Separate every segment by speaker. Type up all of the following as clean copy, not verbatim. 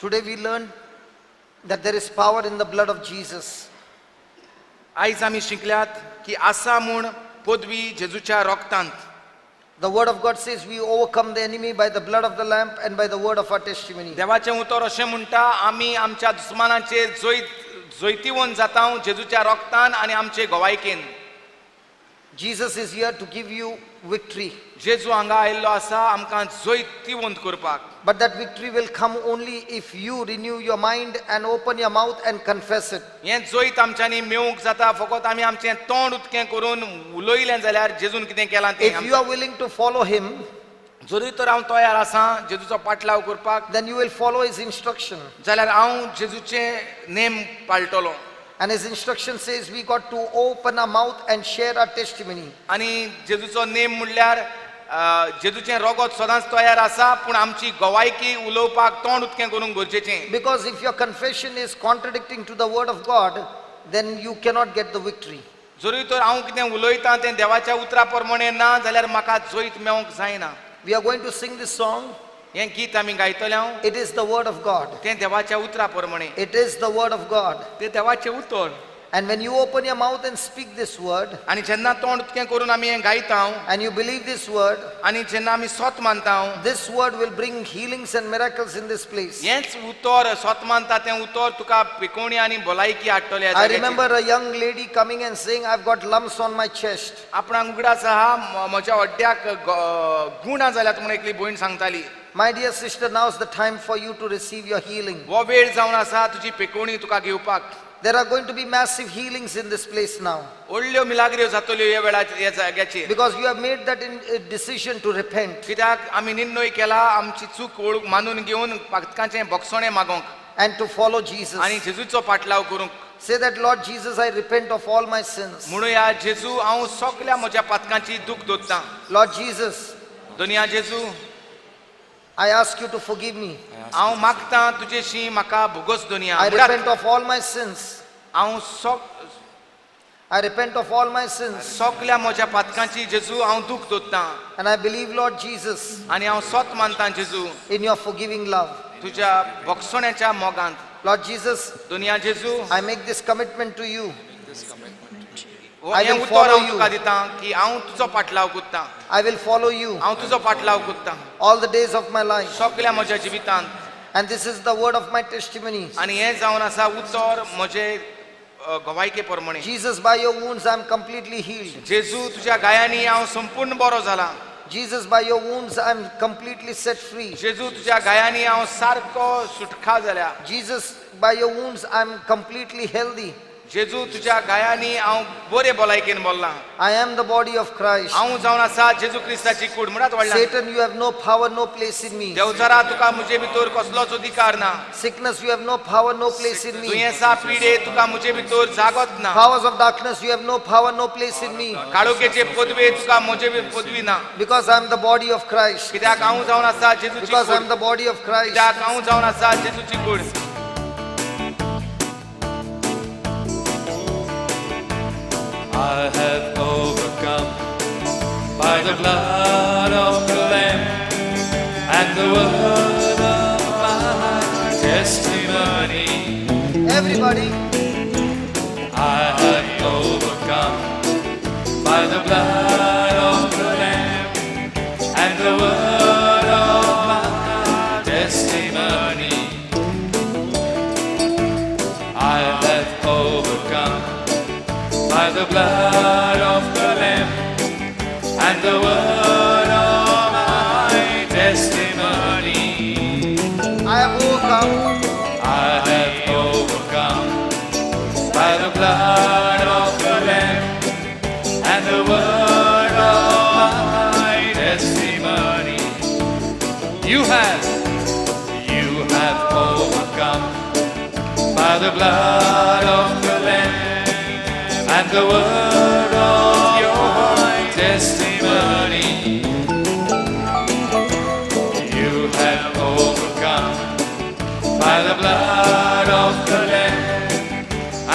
Speaker 1: Today we learned that there is power in the blood of Jesus.
Speaker 2: आयज आमी शिकल्यात की आसा म्हूण पदवी जेजूच्या रोगतांत.
Speaker 1: The word of God says we overcome the enemy by the blood of the lamb and by the word of our testimony.
Speaker 2: देवाचें उतर अशें म्हणटा आमी आमच्या दुस्मानाचेर जैतिवंत जाता जेजूच्या रोगतान आनी आमचे गवायकेन.
Speaker 1: Jesus is here to give you victory.
Speaker 2: जेजू हांगा आयिल्लो आसा आमकां जैतिवंत करपाक.
Speaker 1: But that victory will come only if you renew your mind and open your mouth and confess it.
Speaker 2: हें जैत आमच्यांनी मेळूंक जाता फकत आमी आमचें तोंड उक्तें करून उलयलें जाल्यार जेजून कितें केलां तें.
Speaker 1: If you are willing to follow him,
Speaker 2: जरी तर हांव तयार आसां जेजूचो पाटलाव करपाक,
Speaker 1: then you will follow his instruction.
Speaker 2: जाल्यार हांव जेजूचे name पाळटलो.
Speaker 1: And his instruction says we got to open our mouth and share our testimony.
Speaker 2: आनी जेजूचो नेम म्हणल्यार जेजूचें रोगत सदांच तयार आसा पूण आमची गवायकी उलोवपाक तोंड उक्तें करूंक गरजेचें.
Speaker 1: Because if your confession is contradicting to the word of God, then you cannot get the victory.
Speaker 2: जरी तर हांव कितें उलयतां तें देवाच्या उतरा प्रमाणे ना जाल्यार म्हाका जैत मेळोंक जायना.
Speaker 1: We are going to sing this song.
Speaker 2: हें गीत आमी गायतले हांव.
Speaker 1: It is the word of God.
Speaker 2: तें देवाच्या उतरा प्रमाणे.
Speaker 1: It is the word of God.
Speaker 2: तें देवाचें उतर.
Speaker 1: And when you open your mouth and speak this word,
Speaker 2: आनी जेन्ना तोंड उक्तें करून आमी हें गायता
Speaker 1: and you believe this word,
Speaker 2: आनी जेन्ना आमी सोत मानता
Speaker 1: this word will bring healings and miracles in this place.
Speaker 2: हेंच उतर सोत मानता तें उतर तुका पिकोवणी आनी भलायकी हाडटले.
Speaker 1: I remember a young lady coming and saying, I've got lumps on my chest.
Speaker 2: आपणाक उगडास आहा म्हज्या हड्ड्याक गुणां जाल्यात म्हूण एकली भयण सांगताली.
Speaker 1: My dear sister, now's the time for you to receive your healing.
Speaker 2: हो वेळ जावन आसा तुजी पिकोवणी तुका घेवपाक.
Speaker 1: There are going to be massive healings in this place now.
Speaker 2: व्हडल्यो मिलाग्र्यो जातल्यो ह्या वेळाचेर ह्या जाग्याचेर.
Speaker 1: Because you have made that decision to repent.
Speaker 2: कित्याक आमी निर्णय केला आमची चूक वळख मानून घेवन पातकाचें भोगसणें मागोंक
Speaker 1: And to follow Jesus.
Speaker 2: आनी जेजूचो पाटलाव करूंक.
Speaker 1: Say that, Lord Jesus, I repent of all my sins.
Speaker 2: म्हणुया जेजू हांव सगल्या म्हज्या पातकांची दूख धरतां.
Speaker 1: Lord Jesus,
Speaker 2: दोनया Jeju
Speaker 1: I ask you to forgive me.
Speaker 2: हांव मागतां तुजेशी म्हाका भोगोस दोनया.
Speaker 1: I repent of all my sins.
Speaker 2: हांव
Speaker 1: I repent of all my sins.
Speaker 2: सगल्या म्हज्या पातकांची जेजू हांव दूख धरतां.
Speaker 1: And I believe, Lord Jesus,
Speaker 2: आनी हांव सोत मानतां जेजू
Speaker 1: in your forgiving love.
Speaker 2: तुज्या भोगसण्याच्या मोगांत.
Speaker 1: Lord Jesus,
Speaker 2: दोनया Jeju
Speaker 1: I make this commitment to you.
Speaker 2: हें
Speaker 1: will
Speaker 2: उतर
Speaker 1: follow
Speaker 2: हांव
Speaker 1: you.
Speaker 2: तुका दितां की हांव तुजो पाटलाव करतां.
Speaker 1: I will follow you
Speaker 2: हांव तुजो पाटलाव करतां
Speaker 1: all the days of my life.
Speaker 2: सगल्या म्हज्या जिवितांत.
Speaker 1: And this is the word of my testimony.
Speaker 2: आनी हें जावन आसा उतर म्हजे गवायके प्रमाणे.
Speaker 1: Jesus, by your wounds, I am completely healed.
Speaker 2: जेजू तुज्या गायांनी हांव संपूर्ण बरो जाला.
Speaker 1: Jesus, by your wounds, I am completely set free.
Speaker 2: जेजू तुज्या गायांनी हांव सारको सुटका जाल्या.
Speaker 1: Jesus, by your wounds, I am completely healthy.
Speaker 2: जेजू तुज्या गायांनी हांव बरे भलायकेन बोल्लां.
Speaker 1: I am the body of Christ.
Speaker 2: हांव जावन आसा जेजू क्रिस्ताची कूड म्हणत व्हडला.
Speaker 1: Satan, you have no power, no place in me.
Speaker 2: देवजरा तुका म्हजे भितर कसलोच अधिकार ना.
Speaker 1: Sickness, you have no power, no place in me.
Speaker 2: दुयेंसा पिडे तुका म्हजे भितर जागत ना.
Speaker 1: Powers of darkness, you have no power, no place in me.
Speaker 2: काळोखेचे पदवे तुका म्हजे पदवी ना.
Speaker 1: Because I am the body of Christ.
Speaker 2: कित्याक हांव जावन आसा जेजूची
Speaker 1: Because I am
Speaker 2: could.
Speaker 1: the body of Christ.
Speaker 2: कित्याक हांव जावन आसा जेजूची कूड.
Speaker 3: I have overcome by the blood of the Lamb and the word of my testimony.
Speaker 1: Everybody,
Speaker 3: I have overcome by the blood of the Lamb and the word of my testimony. I have overcome by the blood of the Lamb and the word of my testimony.
Speaker 1: I have overcome.
Speaker 3: I have overcome by the blood of the Lamb and the word of my testimony. You have overcome by the blood of the Lamb and the word of your testimony. You have overcome by the blood of the Lamb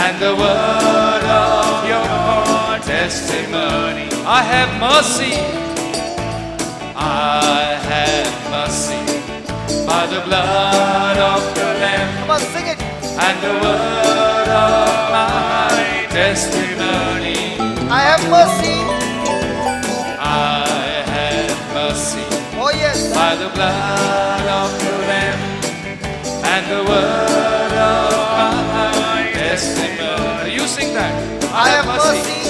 Speaker 3: and the word of your testimony. I have mercy. I have mercy by the blood of the Lamb and the word of my testimony.
Speaker 1: I have mercy.
Speaker 3: I have mercy
Speaker 1: Oh yes.
Speaker 3: by the blood of the Lamb and the word of my testimony. You sing that.
Speaker 1: I have mercy.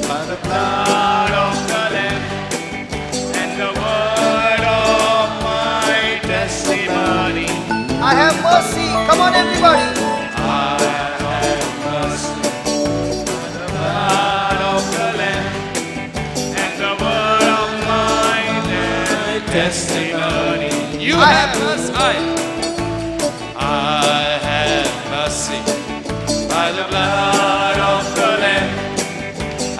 Speaker 3: By the blood of the Lamb and the word of my testimony.
Speaker 1: I have mercy. Come on, everybody.
Speaker 3: I have mercy by the blood of the Lamb and the word of my testimony. You
Speaker 1: I
Speaker 3: have
Speaker 1: have-
Speaker 3: mercy. I have mercy by the blood of the Lamb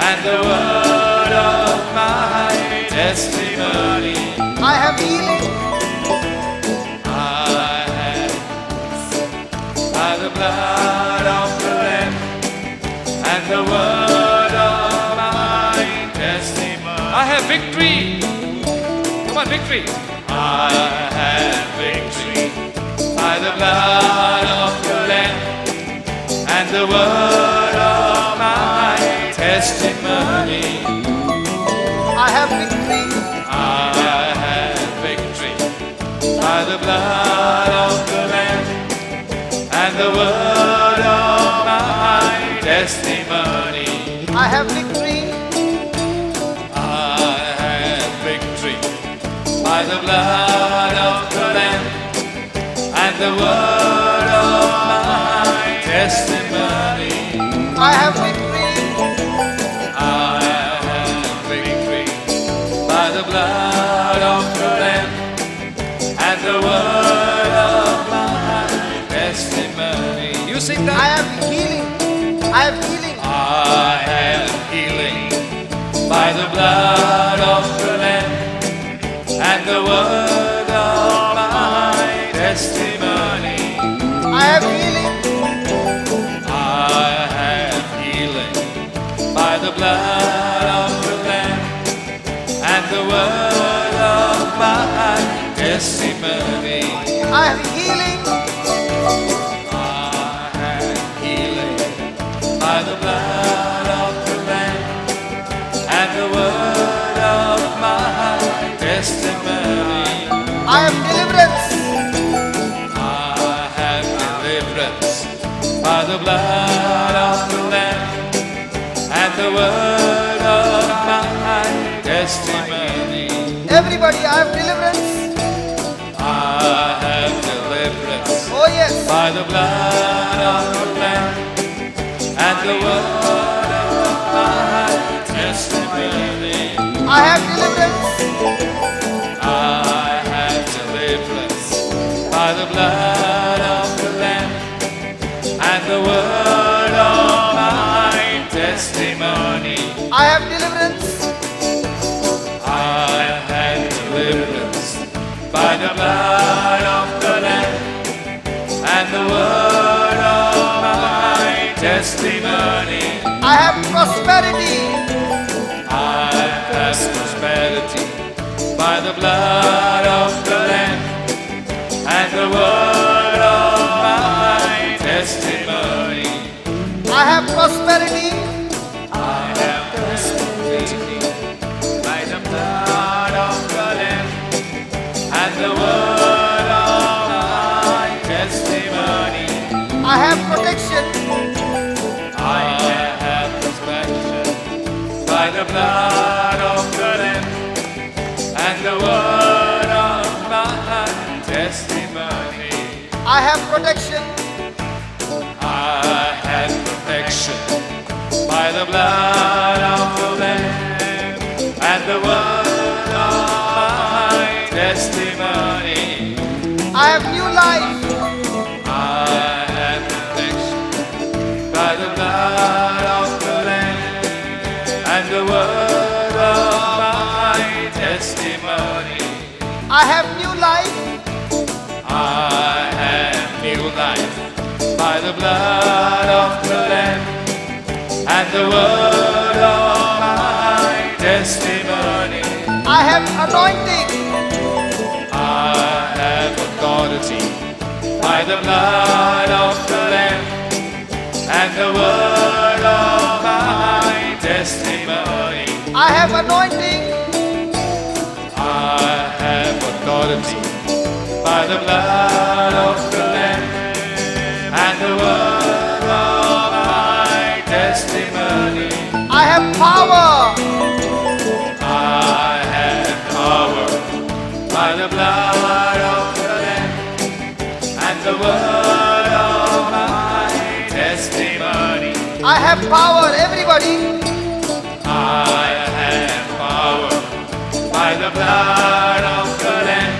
Speaker 3: and the word of my testimony.
Speaker 1: I have healing.
Speaker 3: I have by the blood of the Lamb and the word of my testimony. I have victory. Come on, victory. I have victory by the blood of the Lamb and the word of my testimony.
Speaker 1: I have victory.
Speaker 3: I have victory by the blood of the Lamb and the word of my testimony.
Speaker 1: I have victory.
Speaker 3: I have victory by the blood of the Lamb and the word of my testimony.
Speaker 1: I have victory.
Speaker 3: I have victory by the blood of the Lamb and the word of my testimony. You sing
Speaker 1: I
Speaker 3: that.
Speaker 1: have healing. I have healing.
Speaker 3: I have healing by the blood of the Lamb and the word of my testimony.
Speaker 1: I have healing.
Speaker 3: I have healing by the blood of the Lamb and the word of my testimony.
Speaker 1: I have healing.
Speaker 3: I have healing by the blood of the Lamb and the word of my testimony.
Speaker 1: I have deliverance.
Speaker 3: I have deliverance by the blood of the Lamb and the word of my testimony.
Speaker 1: Everybody, I have deliverance.
Speaker 3: I have deliverance
Speaker 1: Oh yes.
Speaker 3: by the blood of the Lamb and the word of my testimony.
Speaker 1: I have deliverance.
Speaker 3: I have deliverance by the blood of the Lamb and the word of my testimony.
Speaker 1: I have deliverance.
Speaker 3: I have deliverance by the blood of the Lamb and the word of my testimony.
Speaker 1: I have prosperity.
Speaker 3: I have prosperity by the blood of the Lamb and the word of my testimony.
Speaker 1: I have prosperity.
Speaker 3: I have prosperity by the blood of the Lamb and the word of my testimony.
Speaker 1: I have protection.
Speaker 3: I have prospection by the blood of the Lamb and the word of my testimony.
Speaker 1: I have protection.
Speaker 3: I have protection by the blood of the Lamb and the word of my testimony.
Speaker 1: I have new life.
Speaker 3: I have protection by the blood of the Lamb and the word of my testimony.
Speaker 1: I have new life.
Speaker 3: I have new life by the blood of the Lamb and the word of my testimony.
Speaker 1: I have anointing.
Speaker 3: I have authority authority by the blood of the Lamb and the word of my testimony.
Speaker 1: I have anointing.
Speaker 3: I have authority by the blood of the Lamb and the word of my testimony.
Speaker 1: I have power.
Speaker 3: I have power by the blood of the Lamb and the word of my testimony.
Speaker 1: I have power, everybody.
Speaker 3: I have power by the blood of the Lamb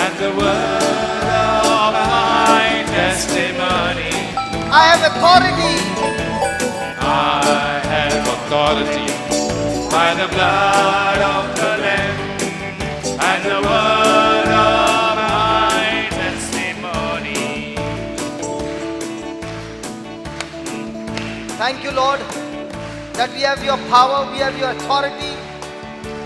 Speaker 3: and the word of my testimony.
Speaker 1: I have authority.
Speaker 3: I have authority by the blood of the Lamb and the word of my testimony.
Speaker 1: Thank you, Lord, that we have your power, we have your authority,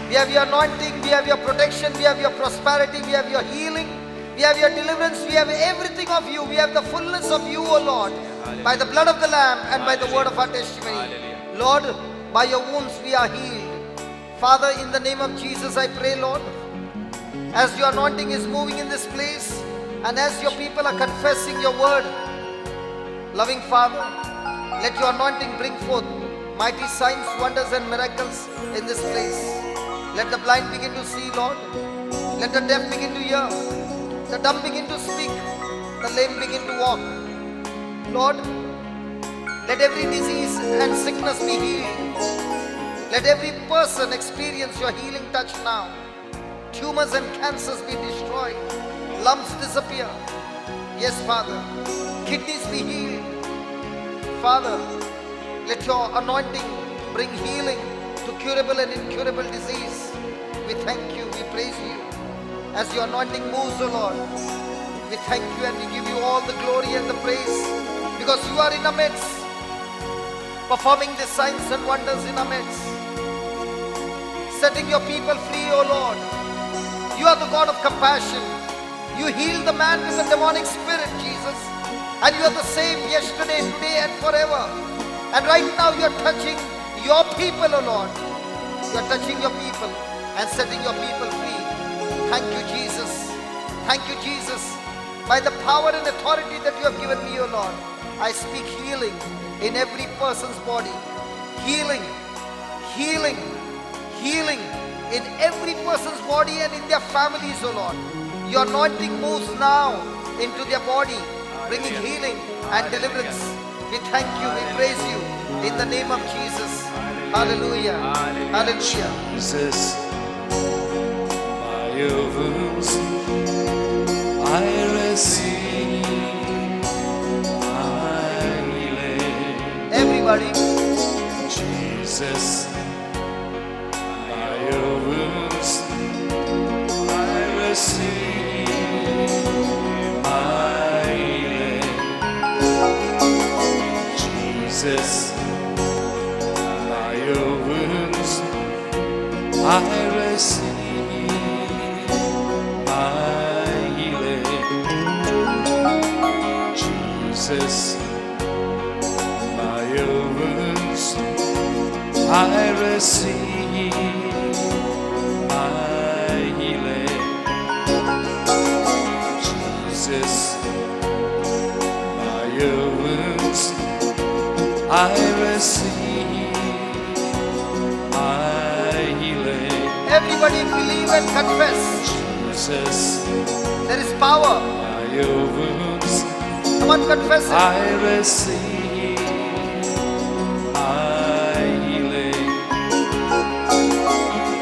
Speaker 1: we have your anointing, we have your protection, we have your prosperity, we have your healing, we have your deliverance, we have everything of you, we have the fullness of you, O Lord, by the blood of the Lamb and by the word of our testimony. Lord, by your wounds we are healed. Father, in the name of Jesus, I pray, Lord, as your anointing is moving in this place and as your people are confessing your word, loving Father, let your anointing bring forth mighty signs, wonders and miracles in this place. Let the blind begin to see, Lord. Let the deaf begin to hear. The dumb begin to speak. The lame begin to walk. Lord, let every disease and sickness be healed. Let every person experience your healing touch now. Tumors and cancers be destroyed. Lumps disappear. Yes, Father. Kidneys be healed. Father, let your anointing bring healing to curable and incurable disease. We thank you, we praise you. As your anointing moves, O Lord, we thank you and we give you all the glory and the praise, because you are in our midst, performing the signs and wonders in our midst, setting your people free, O Lord. You are the God of compassion. You healed the man with the demonic spirit, Jesus, and you are the same yesterday, today and forever. And right now you are touching your people, O Lord. You are touching your people and setting your people free. Thank you, Jesus. Thank you, Jesus. By the power and authority that you have given me, O Lord, I speak healing in every person's body. Healing, healing, healing in every person's body and in their families, O Lord. Your anointing moves now into their body, bringing healing and deliverance. We thank you, we praise you in the name of Jesus. Hallelujah. Hallelujah.
Speaker 3: Jesus, by your wounds I receive my healing.
Speaker 1: Everybody.
Speaker 3: Jesus, by your wounds I receive my healing. Jesus, by your wounds I receive my healing. Jesus, by your wounds I receive my healing. Jesus, by your wounds I receive my healing.
Speaker 1: Everybody believe and confess.
Speaker 3: Jesus,
Speaker 1: There is power.
Speaker 3: by your wounds
Speaker 1: Come on, confess it.
Speaker 3: I receive my healing.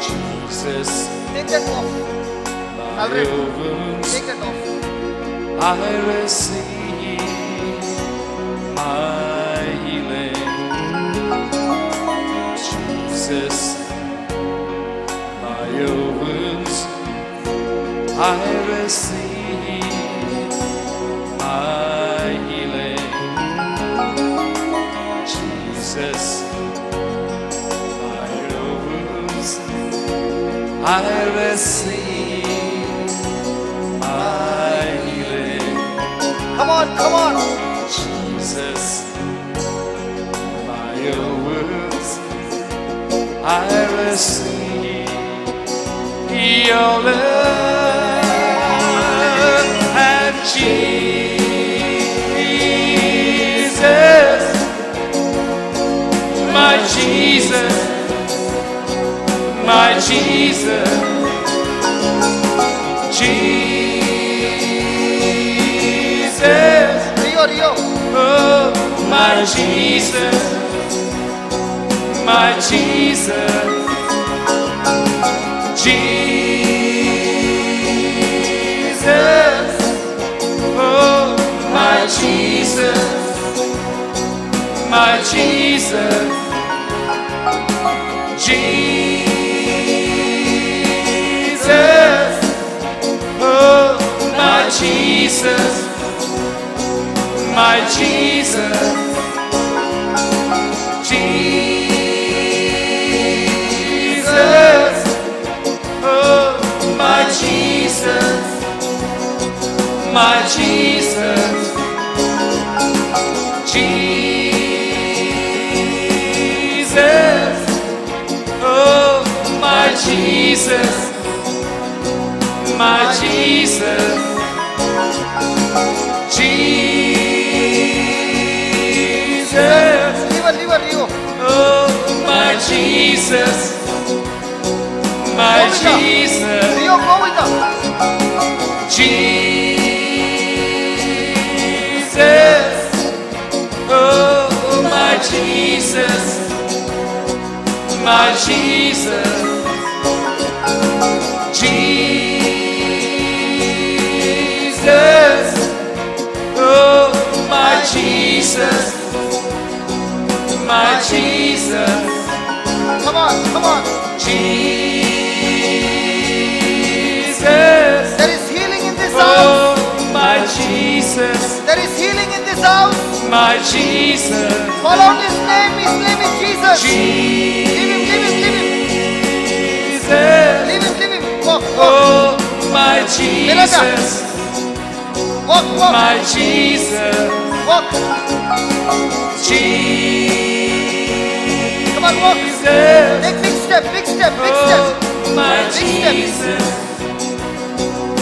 Speaker 3: Jesus,
Speaker 1: Take that off.
Speaker 3: by
Speaker 1: Already.
Speaker 3: your wounds
Speaker 1: Take that off.
Speaker 3: I receive my healing. Jesus, by your wounds I receive my healing. Jesus, by your wounds I receive my
Speaker 1: on, come on.
Speaker 3: Jesus, by your words I receive your love and Jesus, my Jesus, my Jesus, Jesus.
Speaker 1: Rio.
Speaker 3: Oh, my Jesus, my Jesus, Jesus. Oh, my Jesus, my Jesus, Jesus. Oh, my Jesus, my Jesus, Jesus, oh, my Jesus, my Jesus, Jesus, oh, my Jesus, my Jesus, Jesus,
Speaker 1: Leave it, Rio.
Speaker 3: oh, my Jesus, my Jesus,
Speaker 1: Rio, go with them.
Speaker 3: Jesus, oh, my Jesus, my Jesus, Jesus, oh, my Jesus, my Jesus,
Speaker 1: Come on, come on.
Speaker 3: Jesus,
Speaker 1: There is healing in this house.
Speaker 3: oh, my Jesus,
Speaker 1: There is healing in this house.
Speaker 3: my Jesus,
Speaker 1: Call out his name. His name is Jesus.
Speaker 3: Jesus,
Speaker 1: Leave him. Walk, walk,
Speaker 3: oh, my Jesus,
Speaker 1: walk, walk,
Speaker 3: my Jesus,
Speaker 1: walk. Come on, walk.
Speaker 3: Jesus,
Speaker 1: Take big step, big step, big
Speaker 3: oh,
Speaker 1: step.
Speaker 3: my
Speaker 1: Big step.
Speaker 3: Jesus,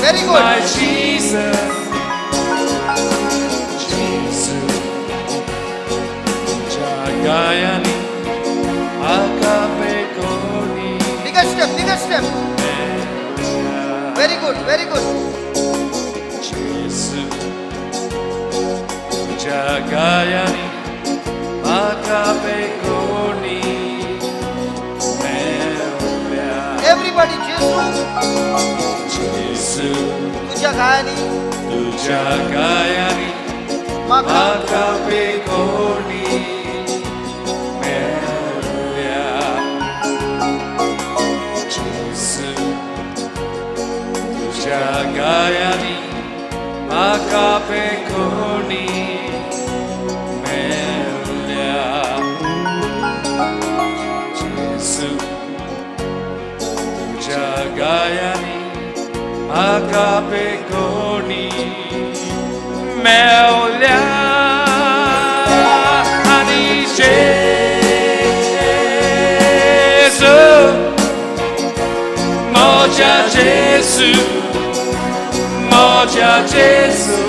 Speaker 1: Very
Speaker 3: my
Speaker 1: good.
Speaker 3: Jesus, Jesus, Jagayani, Akapekoni,
Speaker 1: Bigger step, bigger step. Very good, very good.
Speaker 3: Jesus, Jagayani, Akapekoni,
Speaker 1: Everybody, Jesus.
Speaker 3: Jesus,
Speaker 1: तुझ्या गायाने
Speaker 3: Jagayani,
Speaker 1: माका
Speaker 3: Akapekoni, Meruya, Jesus, Jagayani, Akapekoni, Meruya, Jesus, Jagayani, Akapekoni, Meruya, Ani Jesus, Moja Jesus, Moja Jesus,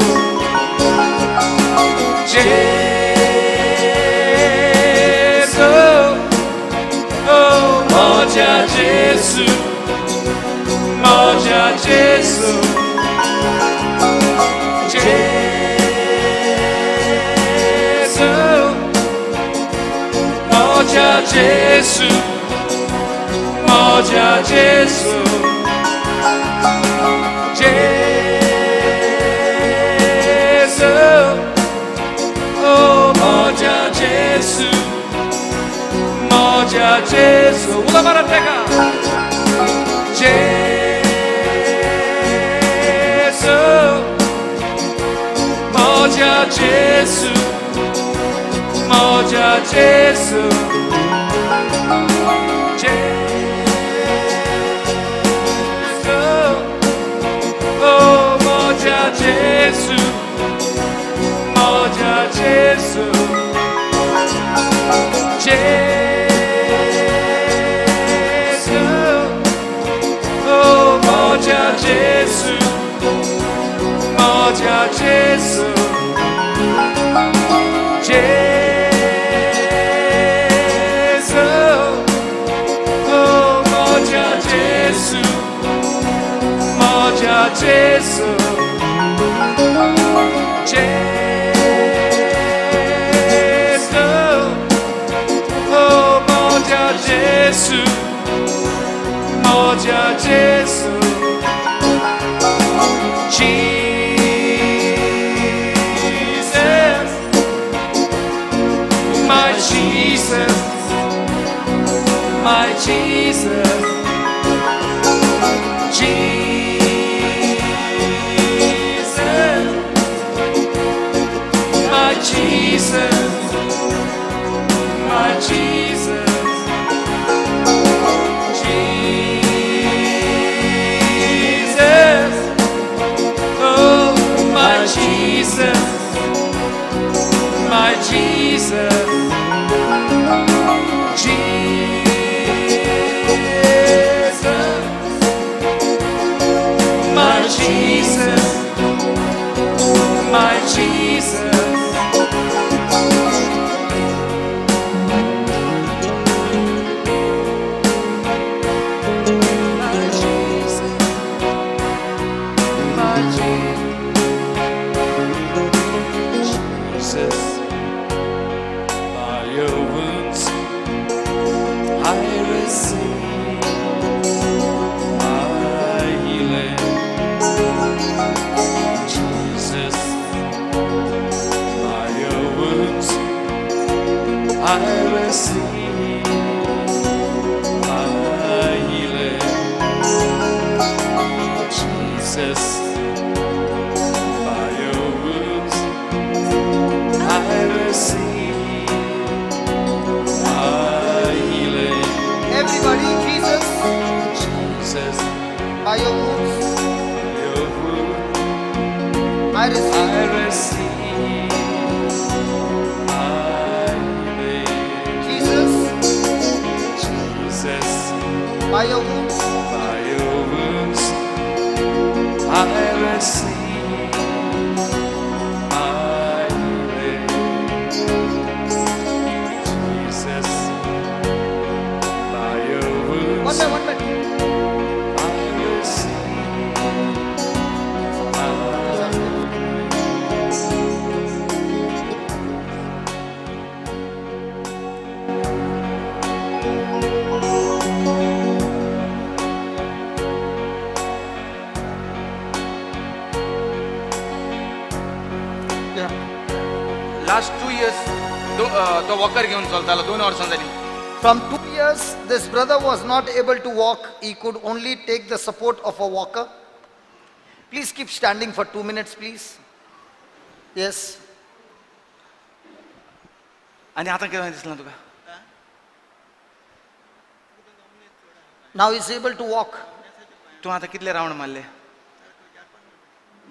Speaker 3: Jesus, oh, Moja Jesus, Moja Jesus, Jesus, Moja Jesus, Moja Jesus, Jesus, oh, Moja Jesus, Moja Jesus, uda barateka, Jesus, Moja Jesus, Moja Jesus, Jesus, oh, Moja Jesus, Jesu, oh moja Jesu, moja Jesu, Jesu, oh moja Jesu, moja Jesu, Jesu, oh moja Jesu, moja Jesu, Jesus, my Jesus, my Jesus, Jesus, my Jesus, my Jesus, Jesus, oh my Jesus, my Jesus, Jesus, my Jesus, my Jesus. I receive my healing, Jesus. By your wounds, I receive my healing,
Speaker 1: Everybody, Jesus,
Speaker 3: Jesus.
Speaker 1: by your wounds,
Speaker 3: By your wounds,
Speaker 1: I receive.
Speaker 3: I receive my healing,
Speaker 1: Jesus,
Speaker 3: Jesus.
Speaker 1: by your wounds,
Speaker 3: By your wounds, I receive my healing, Jesus. By your wounds,
Speaker 1: one minute.
Speaker 3: I receive my
Speaker 1: Yeah.
Speaker 2: Last 2 years तो walker घेऊन चलतालो 2 वर्सां जाली.
Speaker 1: From 2 years, this brother was not able to walk. He could only take the support of a walker. Please keep standing for 2 minutes, please. Yes.
Speaker 2: आणि आता कितें दिसला तुका?
Speaker 1: Now he's able to walk.
Speaker 2: तू आता कितले राउंड मारले?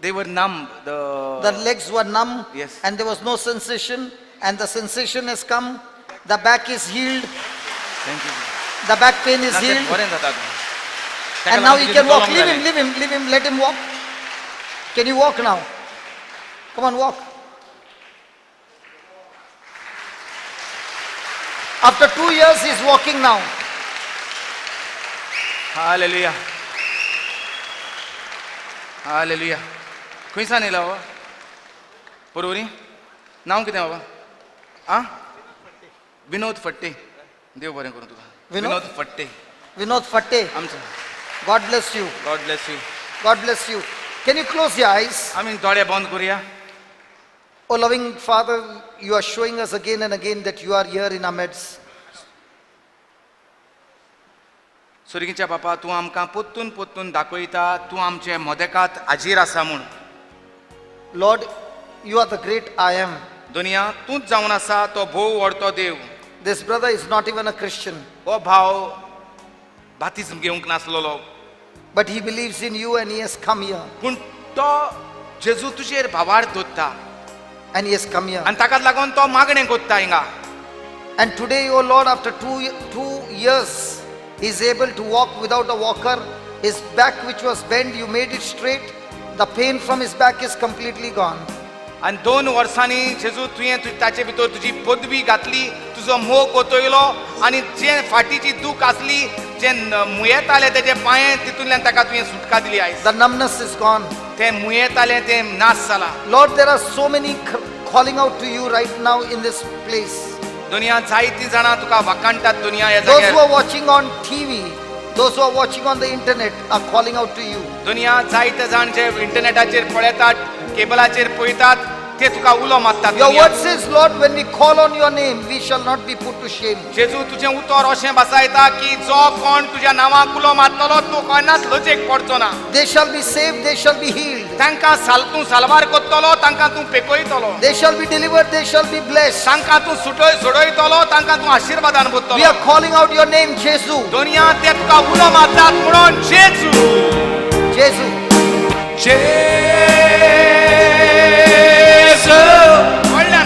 Speaker 2: They were numb.
Speaker 1: The legs were numb,
Speaker 2: Yes.
Speaker 1: and there was no sensation, and the sensation has come. The back is healed.
Speaker 2: Thank you.
Speaker 1: The back pain is
Speaker 2: नातें
Speaker 1: healed.
Speaker 2: बरें जाता तुका.
Speaker 1: And now he can walk. Leave him, leave him, leave him, let him walk. Can you walk now? Come on, walk. After 2 years, he's walking now.
Speaker 2: Hallelujah. Hallelujah. खंयसान येयला बाबा? परवरी? नांव कितें बाबा? आं? विनोद फट्टे. देव बरें करूं तुका.
Speaker 1: विनोद?
Speaker 2: विनोद फट्टे.
Speaker 1: Vinod Fatte.
Speaker 2: आमचो.
Speaker 1: God bless you.
Speaker 2: God bless you.
Speaker 1: God bless you. Can you close your eyes?
Speaker 2: आमी दोळे बंद करूया.
Speaker 1: Oh, loving Father, you are showing us again and again that you are here in our midst.
Speaker 2: सुर्गीच्या बापा तूं आमकां पोत्तून पोत्तून दाखयता तूं आमचे मोदेकांत हाजीर आसा म्हूण.
Speaker 1: Lord, you are the great I am.
Speaker 2: दुनिया तूंच जावन आसा तो भोव व्हडतो देव.
Speaker 1: This brother is not even a Christian,
Speaker 2: हो भाव बातिज्म घेवंक नासलोलो
Speaker 1: but he believes in you and he has come here.
Speaker 2: पूण तो जेजू तुजेर भावार दवरता
Speaker 1: And he has come here.
Speaker 2: आनी ताकाच लागून तो मागणें कोत्ता हिंगा.
Speaker 1: And today, oh Lord, after two years, he's able to walk without a walker. His back, which was bent, you made it straight. The pain from his back is completely gone.
Speaker 2: आणि 2 वर्सांनी जेजू तुवें ताचे भितर तुजी पदवी घातली, तुजो मोग कोतयलो आणि जे फाटीची दूख आसली, जे मुयेताले तेजे पांये तितूंतल्यान ताका तुवें सुटका दिली आयज.
Speaker 1: The numbness is gone.
Speaker 2: ते मुयेताले ते नाश जाला.
Speaker 1: Lord, there are so many calling out to you right now in this place.
Speaker 2: दुनिया जायती जाणां तुका वाकाणटात दुनिया ह्या
Speaker 1: Those who
Speaker 2: जाग्यार.
Speaker 1: are watching on TV, those who are watching on the internet are calling out to you.
Speaker 2: दुनिया जायते जाण जे इंटरनेटाचेर पळयतात, केबलाचेर पळयतात, ते तुका उलो मारतात.
Speaker 1: Your
Speaker 2: दुनिया.
Speaker 1: word says, Lord, when we call on your name, we shall not be put to shame.
Speaker 2: जेजू तुजें उतर अशें बसयता की जो कोण तुज्या नांवाक उलो मारतलो तो कोणाच लजेक पडचो ना.
Speaker 1: They shall be saved, they shall be healed.
Speaker 2: तांकां तूं सालवार कोत्तलो, तांकां तूं पेकयतलो.
Speaker 1: They shall be delivered, they shall be blessed.
Speaker 2: तांकां तूं सोडयतलो, तांकां तूं आशिर्वादान
Speaker 1: We
Speaker 2: भरतलो.
Speaker 1: are calling out your name, Jesus.
Speaker 2: दुनिया ते तुका उलो मारतात म्हणून जेजू.
Speaker 1: Jesus.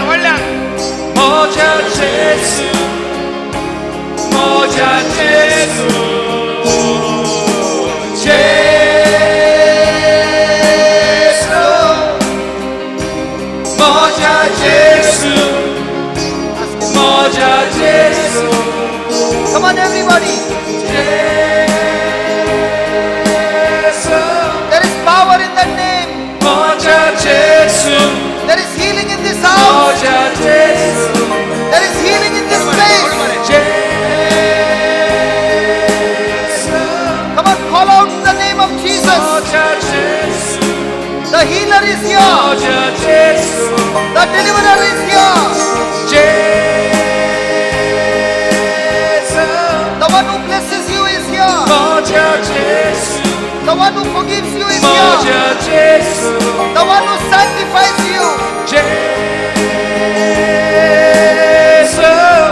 Speaker 2: व्हडल्यान
Speaker 3: Moja Jesu, Moja Jesu, Jesu, Moja Jesu, Moja Jesu,
Speaker 1: Come on, everybody.
Speaker 3: Jesu,
Speaker 1: There is power in that name.
Speaker 3: Moja Jesu,
Speaker 1: There is healing in this house.
Speaker 3: Moja Jesu.
Speaker 1: There is healing in this place. Come on, call out the name of Jesus. The healer is here. The deliverer is here. The one who blesses you is here. The one who forgives you is here. The one who sanctifies you.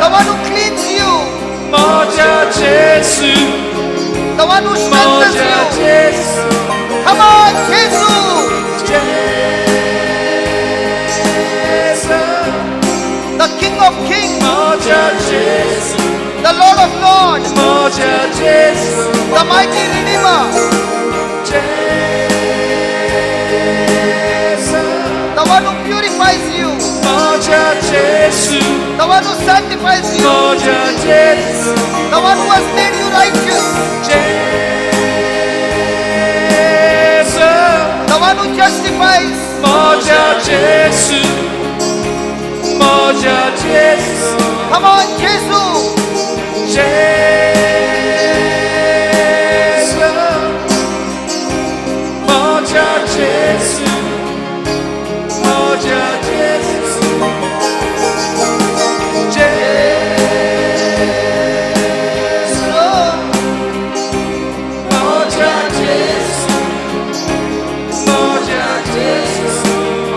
Speaker 1: The one who cleans you. The one who strengthens you. Come on, Jesus. The King of Kings. The Lord of Lords. The mighty Redeemer. The one who purifies you. The one who sanctifies you. The one who has made you righteous. The one who justifies. Come on, Jesus.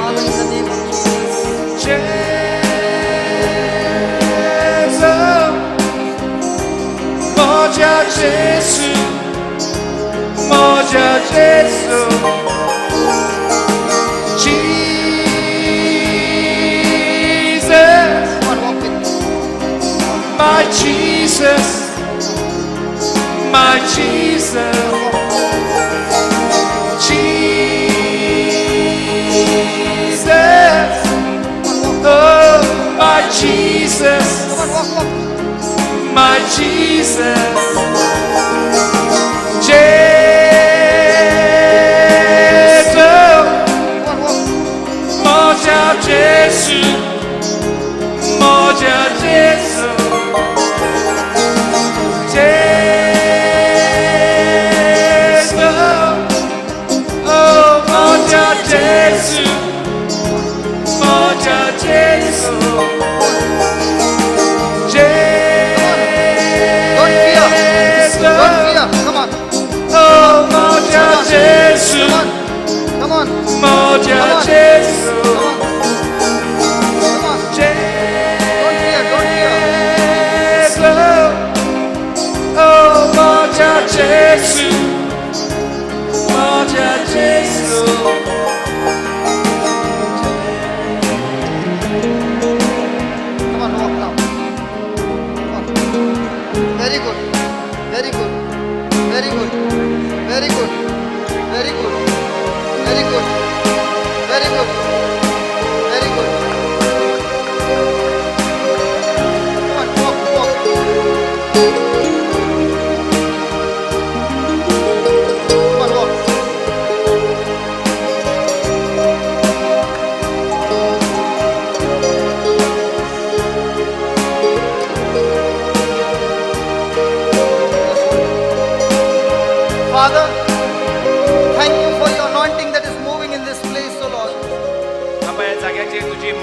Speaker 1: Father, in the name of Jesus. Come on, walk with me.
Speaker 3: My Jesus, my Jesus, Jesus, oh, my Jesus,
Speaker 1: Come on, walk.
Speaker 3: my Jesus, Jesus,
Speaker 1: Come on, walk.
Speaker 3: Moja Jesu, Moja Jesu, Jesu, oh Moja Jesu, Moja Jesu,
Speaker 1: Don't fear. Don't fear. Come on.
Speaker 3: oh Moja Jesu,
Speaker 1: Come on. Come on.
Speaker 3: Moja
Speaker 1: Come on.
Speaker 3: Jesu.
Speaker 1: Come on. Come on. Don't fear. Don't fear.
Speaker 3: Oh, Moja Jesu, Moja Jesu.
Speaker 1: Come on, walk now.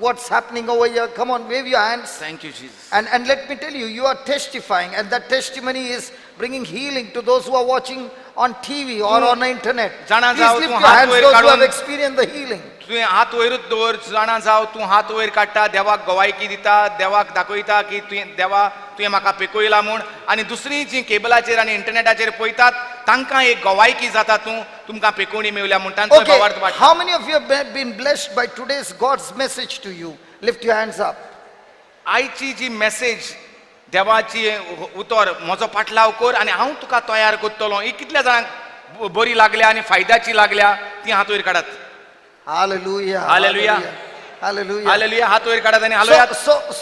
Speaker 1: what's happening over here. Come on, wave your hands.
Speaker 2: Thank you Jesus.
Speaker 1: And let me tell you, you are testifying, and that testimony is bringing healing to those who are watching on TV or on the internet.
Speaker 2: जाणा
Speaker 1: Please
Speaker 2: जाव,
Speaker 1: lift
Speaker 2: तू
Speaker 1: your
Speaker 2: हात
Speaker 1: hands,
Speaker 2: वयर
Speaker 1: those who have
Speaker 2: काढून-
Speaker 1: experienced the healing.
Speaker 2: तुवें हात वयरूच दवर, जाणा जाव तूं हात वयर काडटा, देवाक गवायकी दिता, देवाक दाखयता की तुवें म्हाका पिकयला म्हूण, आनी दुसरीं जीं केबलाचेर आनी इंटरनेटाचेर पळयतात तांकां एक गवायकी जाता तुमकां पिकोवणी मेवल्या म्हूण तांचो
Speaker 1: Okay,
Speaker 2: भावार्थ वाडटा.
Speaker 1: how many of you have been blessed by today's God's message to you? Lift your hands up.
Speaker 2: आयची जी मेसेज देवाची उतर म्हजो पाटलाव कर आनी हांव तुका तयार करतलो, ही कितल्या जाणांक बरी लागल्या आनी फायद्याची लागल्या ती हात वयर काडात.
Speaker 1: Hallelujah.
Speaker 2: Hallelujah.
Speaker 1: Hallelujah.
Speaker 2: हालेलुया, हात वयर काडात आनी हालयात.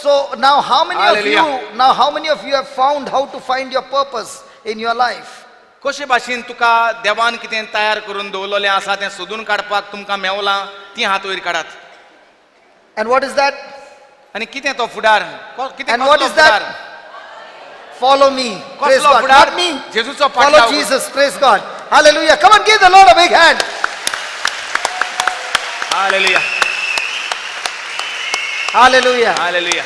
Speaker 1: So now how many
Speaker 2: Hallelujah.
Speaker 1: of you have found how to find your purpose in your life?
Speaker 2: कशे भाशेन तुका देवान कितें तयार करून दवरलेलें आसा तें सोदून काडपाक तुमकां मेवलां, ती हात वयर काडात.
Speaker 1: And what is that?
Speaker 2: आनी कितें तो फुडार? कितें
Speaker 1: And what
Speaker 2: कसलो
Speaker 1: is that?
Speaker 2: फुडार?
Speaker 1: Follow me. Praise
Speaker 2: कसलो
Speaker 1: God.
Speaker 2: फुडार?
Speaker 1: Not me.
Speaker 2: जेजूचो
Speaker 1: Follow
Speaker 2: पाटलाव.
Speaker 1: Jesus. Praise God. Hallelujah. Come on, give the Lord a big hand.
Speaker 2: Hallelujah,
Speaker 1: Hallelujah.
Speaker 2: Hallelujah.